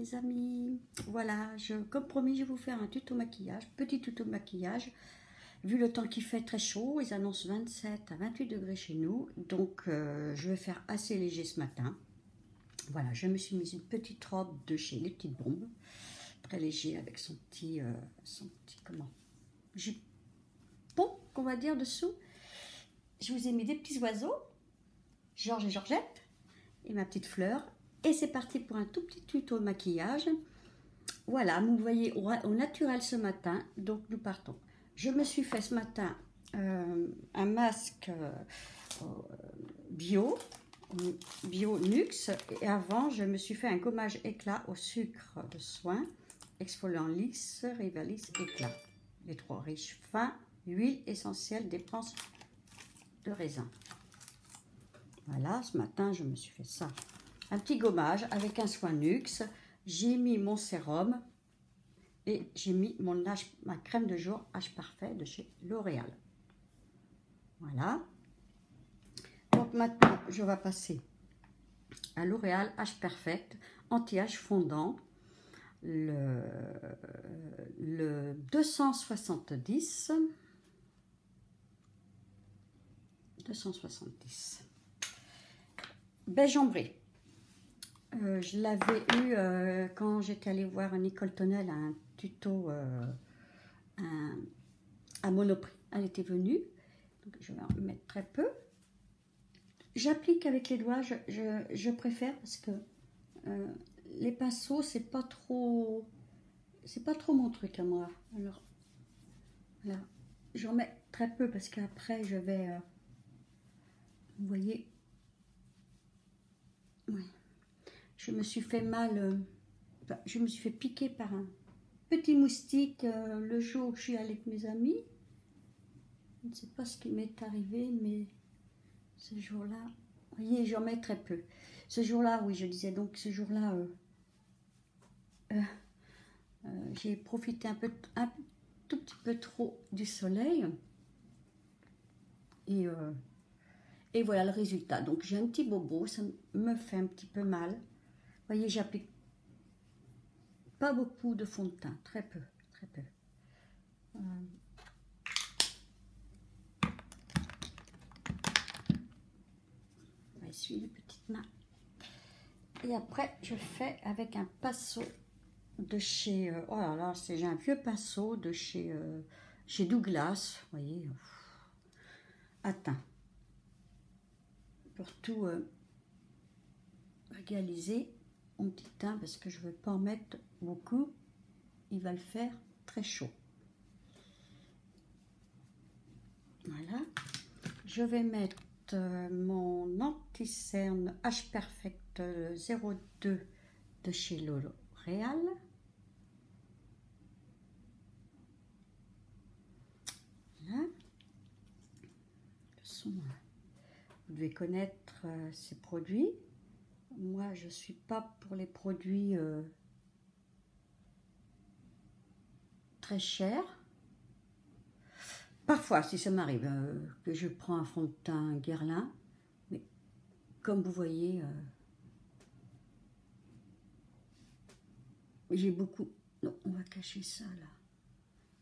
mes amis. Voilà, comme promis, je vais vous faire un tuto maquillage, petit tuto maquillage. Vu le temps qu'il fait très chaud, ils annoncent 27 à 28 degrés chez nous, donc je vais faire assez léger ce matin. Voilà, je me suis mise une petite robe de chez Les Petites Bombes, très léger avec son petit comment, jupon qu'on va dire dessous. Je vous ai mis des petits oiseaux, Georges et Georgette, et ma petite fleur. Et c'est parti pour un tout petit tuto de maquillage. Voilà, vous voyez au naturel ce matin, donc nous partons. Je me suis fait ce matin un masque bio Nuxe, et avant je me suis fait un gommage éclat au sucre de soin, exfoliant lisse, Rivalis éclat. Les trois riches fins, huile essentielle d'épencre de raisin. Voilà, ce matin je me suis fait ça. Un petit gommage avec un soin Nuxe. J'ai mis mon sérum et j'ai mis ma crème de jour H Parfait de chez L'Oréal. Voilà. Donc maintenant, je vais passer à L'Oréal H Perfect anti-âge fondant. Le 270. Beige ambré. Je l'avais eu quand j'étais allée voir Nicole Tonnel, un tuto à Monoprix. Elle était venue, donc je vais en mettre très peu. J'applique avec les doigts, je préfère parce que les pinceaux c'est pas trop mon truc à moi. Alors là, j'en mets très peu parce qu'après je vais, vous voyez, ouais. Je me suis fait mal, je me suis fait piquer par un petit moustique le jour où je suis allée avec mes amis. Je ne sais pas ce qui m'est arrivé, mais ce jour-là, vous voyez, j'en mets très peu. Ce jour-là, oui, je disais donc, ce jour-là, j'ai profité un tout petit peu trop du soleil. Et voilà le résultat. Donc j'ai un petit bobo, ça me fait un petit peu mal. Vous voyez, j'applique pas beaucoup de fond de teint, très peu, très peu. On va essuyer les petites mains. Et après, je fais avec un pinceau de chez... oh là là, j'ai un vieux pinceau de chez Douglas, vous voyez, à teint. Pour tout réaliser mon petit teint, parce que je ne veux pas en mettre beaucoup, il va le faire très chaud. Voilà, je vais mettre mon anti-cerne H Perfect 02 de chez L'Oréal. Voilà. Vous devez connaître ces produits. Moi, je ne suis pas pour les produits très chers. Parfois, si ça m'arrive, que je prends un fond de teint Guerlain, mais comme vous voyez, j'ai beaucoup... Non, on va cacher ça là.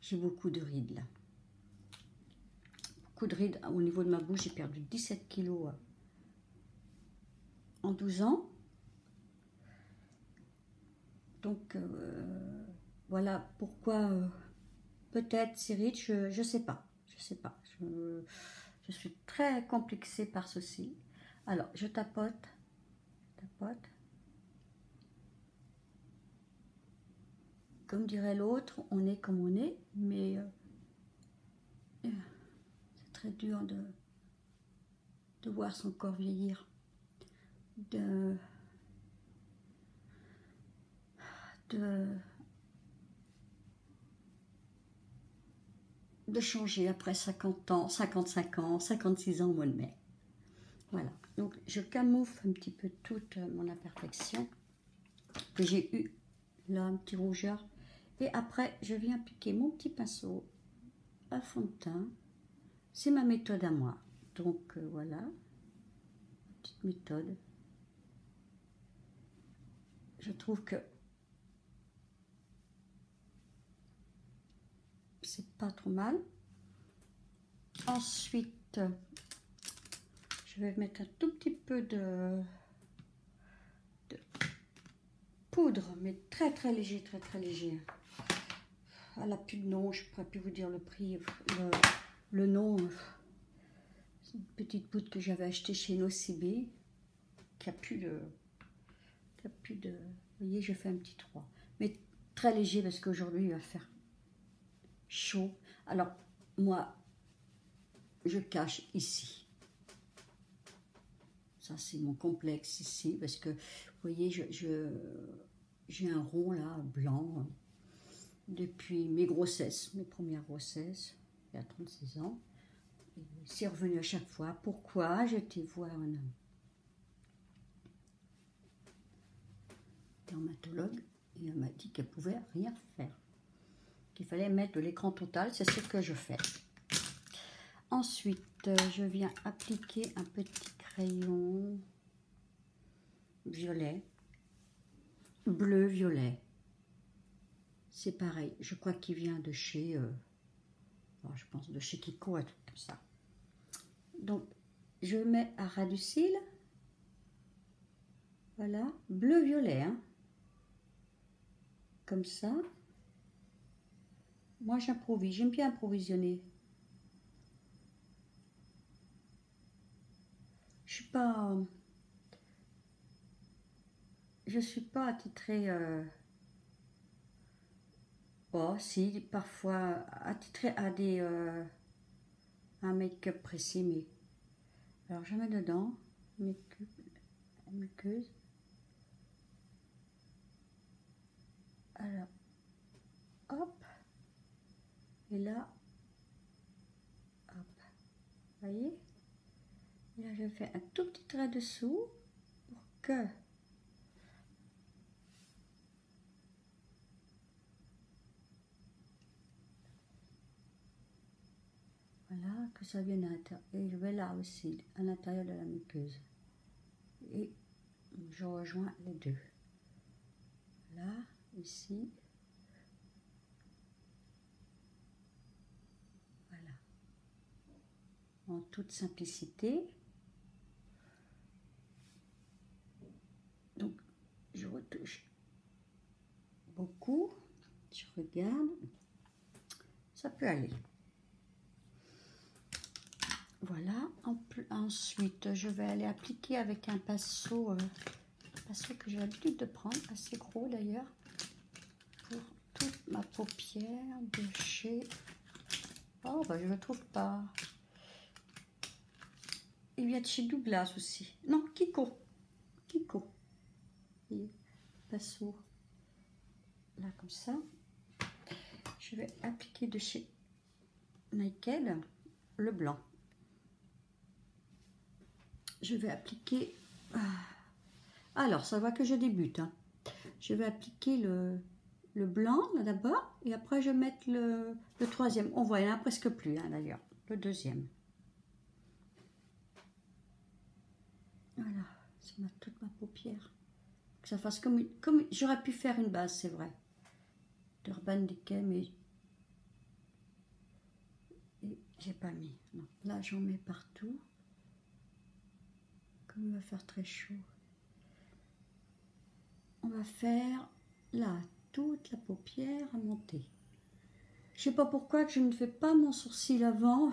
J'ai beaucoup de rides là. Beaucoup de rides au niveau de ma bouche. J'ai perdu 17 kilos en 12 ans. Donc, voilà pourquoi peut-être ces rides, je ne sais pas. Je sais pas. Je suis très complexée par ceci. Alors, je tapote. Comme dirait l'autre, on est comme on est, mais c'est très dur de voir son corps vieillir. De changer après 50 ans, 55 ans, 56 ans au mois de mai. Voilà, donc je camoufle un petit peu toute mon imperfection que j'ai eu là, un petit rougeur. Et après, je viens piquer mon petit pinceau à fond de teint. C'est ma méthode à moi. Donc voilà, petite méthode. Je trouve que c'est pas trop mal. Ensuite, je vais mettre un tout petit peu de poudre, mais très léger, très léger. Elle n'a plus de nom, je ne pourrais plus vous dire le prix, le nom. C'est une petite poudre que j'avais achetée chez Nocibé, qui a plus de... Vous voyez, je fais un petit 3. Mais très léger parce qu'aujourd'hui, il va faire chaud. Alors, moi, je cache ici. Ça, c'est mon complexe ici, parce que, vous voyez, j'ai un rond là, blanc, depuis mes grossesses, mes premières grossesses, il y a 36 ans. C'est revenu à chaque fois. Pourquoi? J'étais voir un dermatologue et elle m'a dit qu'elle pouvait rien faire. Qu'il fallait mettre de l'écran total, c'est ce que je fais. Ensuite, je viens appliquer un petit crayon violet, bleu-violet. C'est pareil, je crois qu'il vient de chez, je pense de chez Kiko, un truc comme ça. Donc, je mets à ras du cil, voilà, bleu-violet, hein, comme ça. Moi, j'improvise, j'aime bien improvisionner. Je suis pas attitrée. Oh, si, parfois attitrée à un make-up précis, mais alors je mets dedans muqueuse. Alors, hop, et là, hop, voyez. Et là, je fais un tout petit trait dessous pour que voilà, que ça vienne à l'intérieur. Et je vais là aussi, à l'intérieur de la muqueuse. Et je rejoins les deux. Là, ici. Voilà. En toute simplicité. Donc, je retouche beaucoup. Je regarde. Ça peut aller. Voilà. Ensuite, je vais aller appliquer avec un pinceau que j'ai l'habitude de prendre, assez gros d'ailleurs, pour toute ma paupière de chez... Oh, je ne trouve pas. Il vient de chez Douglas aussi. Non, Kiko. Kiko. Et pinceau. Là, comme ça. Je vais appliquer de chez Naked le blanc. Je vais appliquer... Alors, ça va que je débute. Hein. Je vais appliquer le blanc d'abord et après je vais mettre le troisième. On voit, il n'y en a presque plus hein, d'ailleurs. Le deuxième. Voilà, c'est toute ma paupière. Que ça fasse comme j'aurais pu faire une base, c'est vrai. d'Urban Decay, mais j'ai pas mis. Non. Là, j'en mets partout. Comme il va faire très chaud. On va faire là toute la paupière à monter. Je sais pas pourquoi que je ne fais pas mon sourcil avant.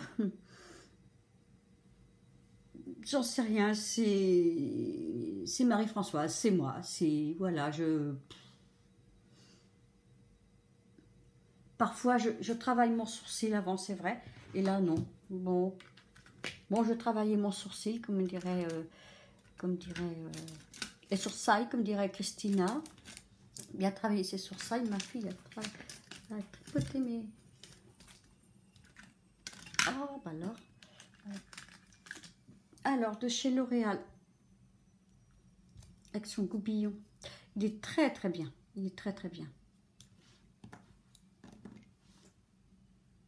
J'en sais rien. C'est Marie-Françoise, c'est moi. C'est voilà, parfois je travaille mon sourcil avant, c'est vrai. Et là non. Bon, je travaillais mon sourcil, comme dirait les sourcils, comme dirait Christina. Bien travailler ses sourcils, ma fille a tripoté mes... Ah, bah alors, de chez L'Oréal, avec son goupillon. Il est très très bien. Il est très très bien.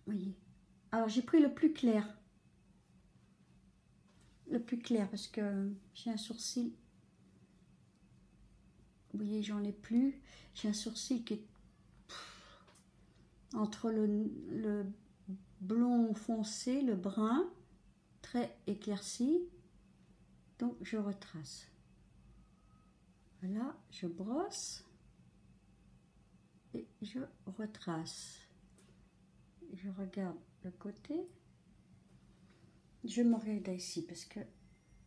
Vous voyez. Alors, j'ai pris le plus clair. Le plus clair, parce que j'ai un sourcil... Vous voyez, j'en ai plus. J'ai un sourcil qui est... entre le blond foncé, le brun, très éclairci. Donc je retrace. Voilà, je brosse et je retrace. Je regarde le côté. Je me regarde ici parce que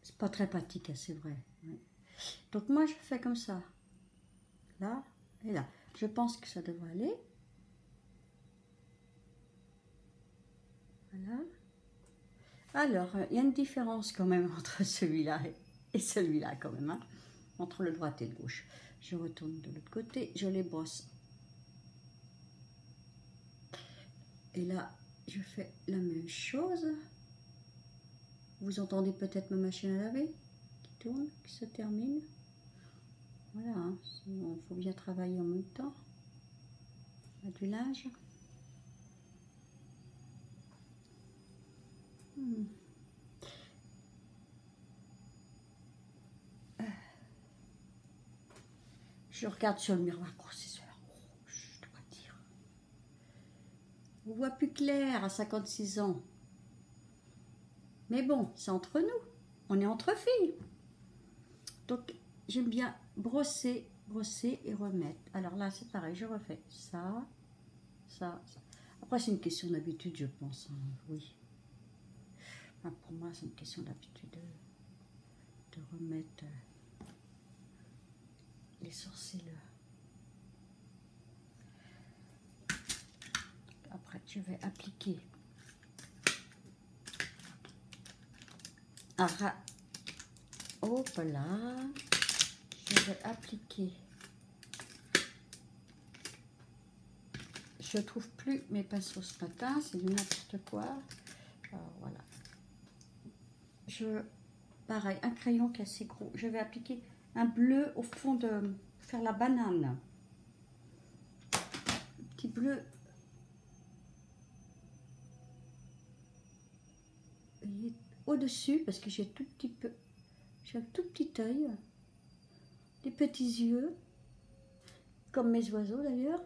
c'est pas très pratique, c'est vrai. Ouais. Donc moi je fais comme ça. Là et là. Je pense que ça devrait aller. Voilà. Alors, il y a une différence quand même entre celui-là et celui-là quand même. Hein, entre le droit et le gauche. Je retourne de l'autre côté. Je les brosse. Et là, je fais la même chose. Vous entendez peut-être ma machine à laver qui tourne, qui se termine. Voilà, hein, il faut bien travailler en même temps. Du linge. Je regarde sur le miroir grossisseur. Je dois dire. On voit plus clair à 56 ans. Mais bon, c'est entre nous. On est entre filles. Donc, j'aime bien brosser, brosser et remettre. Alors là, c'est pareil, je refais ça, ça, ça. Après, c'est une question d'habitude, je pense. Hein, oui. Enfin, pour moi, c'est une question d'habitude de remettre les sourcils. Après, je vais appliquer hop là, je vais appliquer. Je trouve plus mes pinceaux ce matin, c'est du n'importe quoi. Alors, voilà. Pareil, un crayon qui est assez gros. Je vais appliquer un bleu au fond de faire la banane. Un petit bleu. Au-dessus, parce que j'ai tout petit peu, j'ai un tout petit œil, des petits yeux, comme mes oiseaux d'ailleurs,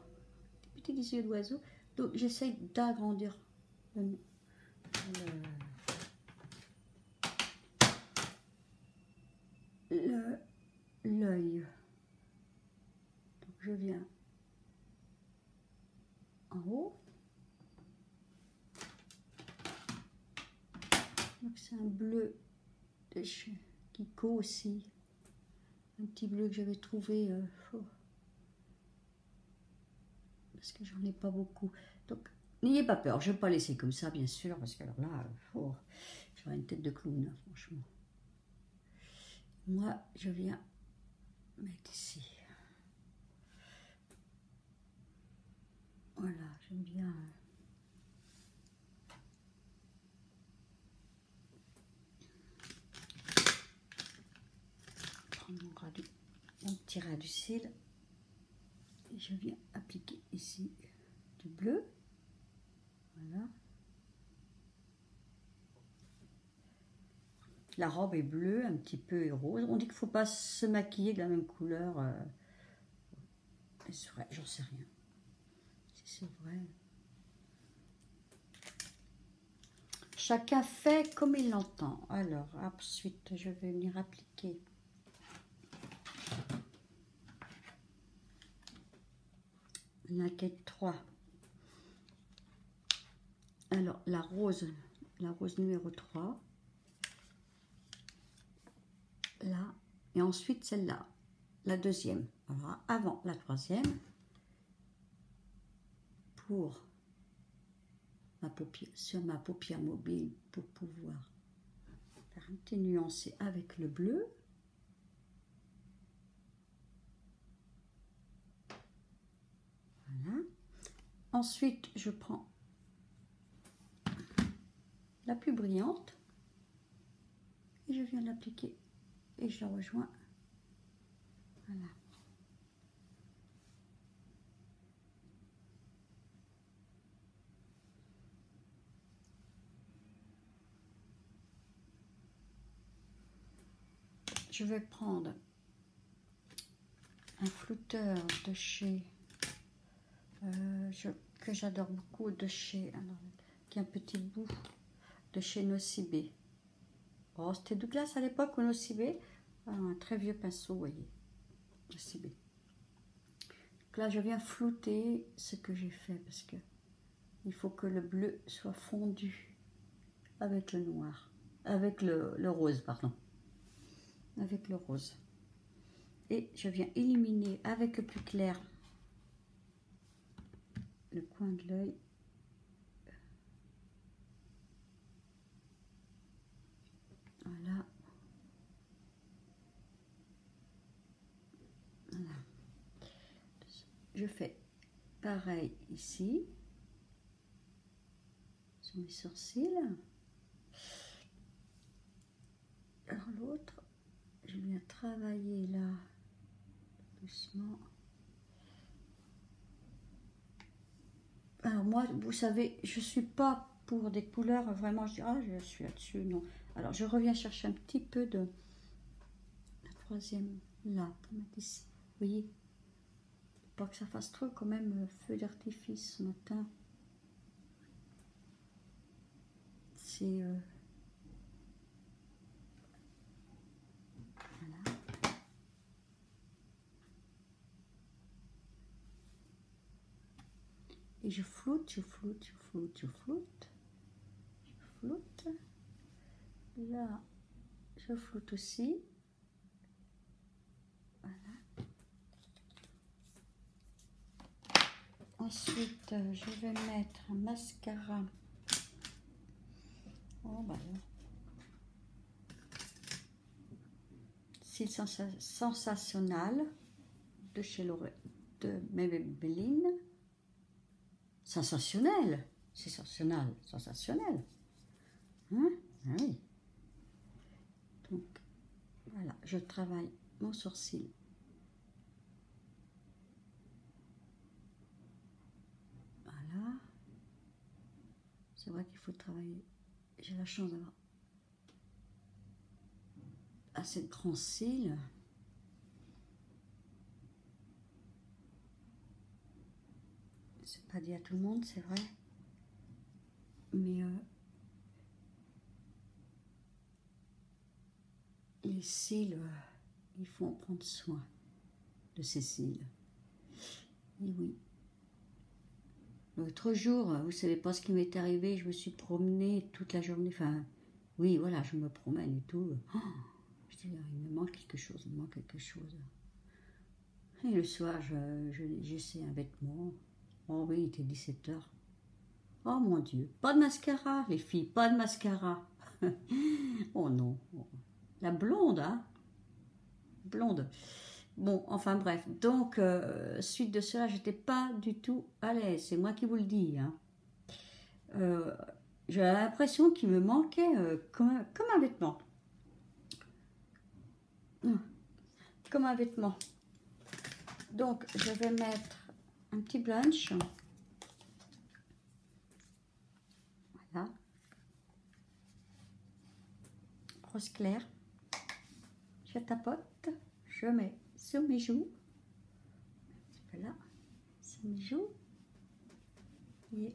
des petits yeux d'oiseaux. Donc j'essaye d'agrandir l'œil. Donc je viens en haut. Donc c'est un bleu de Kiko aussi. Un petit bleu que j'avais trouvé parce que j'en ai pas beaucoup. Donc n'ayez pas peur, je ne vais pas laisser comme ça bien sûr, parce que alors là, j'aurais une tête de clown, hein, franchement. Moi, je viens mettre ici. Voilà, j'aime bien. Prendre mon petit ras du cil. Et je viens appliquer ici du bleu. Voilà. La robe est bleue, un petit peu et rose. On dit qu'il ne faut pas se maquiller de la même couleur. C'est vrai, j'en sais rien. Si c'est vrai. Chacun fait comme il l'entend. Alors, ensuite, je vais venir appliquer. Naquette 3. Alors, la rose numéro 3. Là. Et ensuite, celle-là. La deuxième. Voilà, avant la troisième. Pour ma paupière, sur ma paupière mobile, pour pouvoir faire un petit nuancé avec le bleu. Voilà. Ensuite, je prends la plus brillante et je viens l'appliquer et je la rejoins. Voilà. Je vais prendre un flouteur de chez que j'adore beaucoup de chez, alors, qui a un petit bout de chez Nocibé. Oh, c'était Douglas à l'époque ou Nocibé, un très vieux pinceau, vous voyez, Nocibé. Donc là, je viens flouter ce que j'ai fait parce que il faut que le bleu soit fondu avec le noir, avec le rose, pardon, avec le rose. Et je viens éliminer avec le plus clair le coin de l'œil. Voilà. Voilà. Je fais pareil ici, sur mes sourcils. Alors l'autre, je viens travailler là, doucement. Alors moi, vous savez, je suis pas pour des couleurs, vraiment, je dis, ah, je suis là-dessus, non. Alors je reviens chercher un petit peu de la troisième là, pour mettre ici. Vous voyez, pas que ça fasse trop quand même feu d'artifice ce matin. C'est... voilà. Et je floute, je floute, je floute, je floute. Je floute. Là, je floute aussi. Voilà. Ensuite, je vais mettre un mascara. Oh, bah alors. Cils Sensationnel de chez L'Oréal, de Maybelline. Sensationnel, c'est sensationnel, sensationnel. Hein? Ah oui. Donc, voilà, je travaille mon sourcil. Voilà. C'est vrai qu'il faut travailler. J'ai la chance d'avoir assez de grands cils. C'est pas dit à tout le monde, c'est vrai. Mais les cils, il faut en prendre soin de ces cils. Et oui. L'autre jour, vous savez pas ce qui m'est arrivé, je me suis promenée toute la journée. Enfin, oui, voilà, je me promène et tout. Oh, je dis, il me manque quelque chose, il me manque quelque chose. Et le soir, j'essaie un vêtement. Oh oui, il était 17 h. Oh mon Dieu, pas de mascara, les filles, pas de mascara. Oh non, la blonde, hein, blonde. Bon, enfin bref, donc, suite de cela, j'étais pas du tout à l'aise, c'est moi qui vous le dis. Hein. J'avais l'impression qu'il me manquait comme un vêtement. Comme un vêtement. Donc, je vais mettre un petit blush. Voilà. Rose clair. Je tapote. Je mets sur mes joues. Un petit peu là. Sur mes joues. Et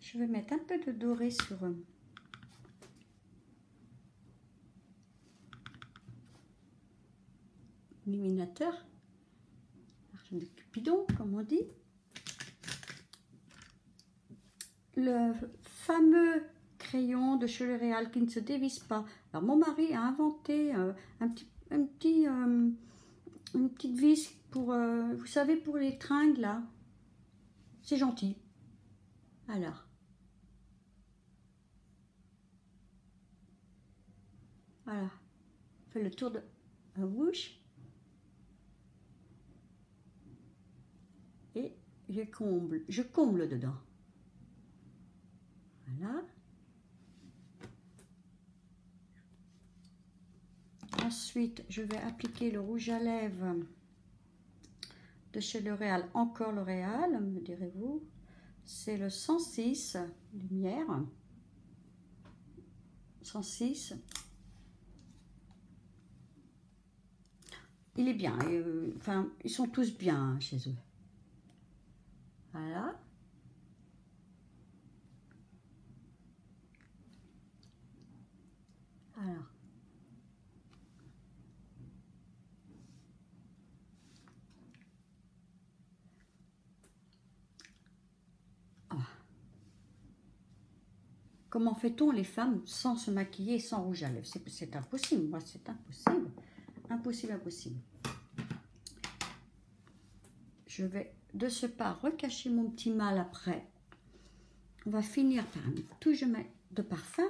je vais mettre un peu de doré sur l'illuminateur. Argent de Cupidon, comme on dit. Le fameux crayon de chez L'Oréal qui ne se dévisse pas. Alors mon mari a inventé une petite vis pour, vous savez, pour les tringles là. C'est gentil. Alors. Voilà. On fait le tour de la bouche. Et je comble dedans. Voilà. Ensuite, je vais appliquer le rouge à lèvres de chez L'Oréal. Encore L'Oréal, me direz-vous. C'est le 106 Lumière. 106. Il est bien. Enfin, ils sont tous bien hein, chez eux. Voilà. Alors. Comment fait-on les femmes sans se maquiller, sans rouge à lèvres? C'est impossible, moi c'est impossible. Impossible, impossible. Je vais de ce pas recacher mon petit mal après. On va finir par une touche de parfum.